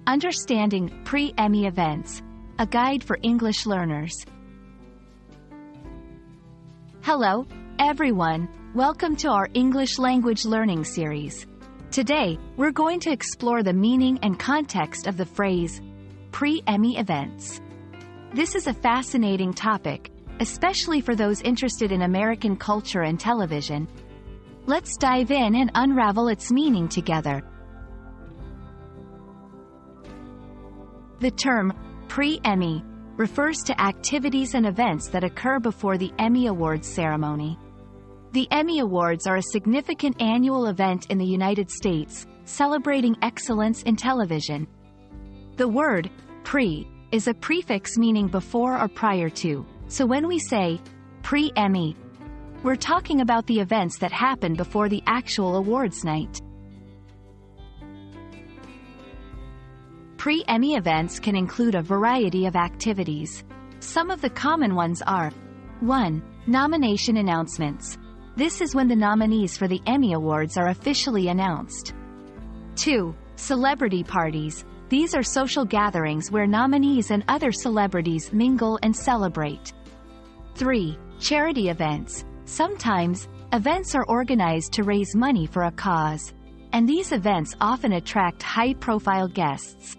Understanding Pre-Emmy Events, a guide for English learners. Hello, everyone. Welcome to our English language learning series. Today, we're going to explore the meaning and context of the phrase, Pre-Emmy Events. This is a fascinating topic, especially for those interested in American culture and television. Let's dive in and unravel its meaning together. The term, pre-Emmy, refers to activities and events that occur before the Emmy Awards ceremony. The Emmy Awards are a significant annual event in the United States, celebrating excellence in television. The word, pre, is a prefix meaning before or prior to, so when we say, pre-Emmy, we're talking about the events that happen before the actual awards night. Pre-Emmy events can include a variety of activities. Some of the common ones are 1. Nomination announcements. This is when the nominees for the Emmy Awards are officially announced. 2. Celebrity parties. These are social gatherings where nominees and other celebrities mingle and celebrate. 3. Charity events. Sometimes, events are organized to raise money for a cause, and these events often attract high-profile guests.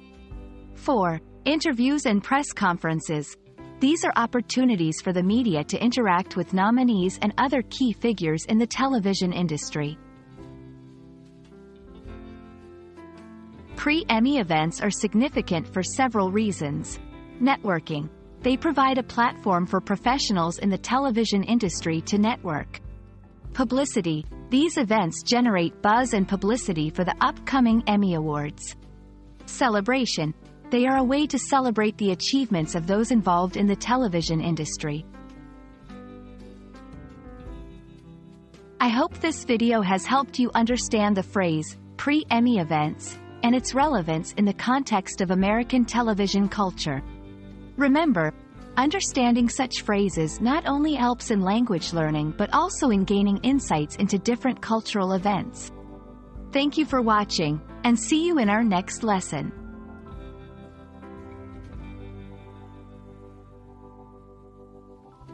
4. Interviews and press conferences. These are opportunities for the media to interact with nominees and other key figures in the television industry. Pre-Emmy events are significant for several reasons. Networking. They provide a platform for professionals in the television industry to network. Publicity. These events generate buzz and publicity for the upcoming Emmy Awards. Celebration. They are a way to celebrate the achievements of those involved in the television industry. I hope this video has helped you understand the phrase, pre-Emmy events, and its relevance in the context of American television culture. Remember, understanding such phrases not only helps in language learning but also in gaining insights into different cultural events. Thank you for watching, and see you in our next lesson.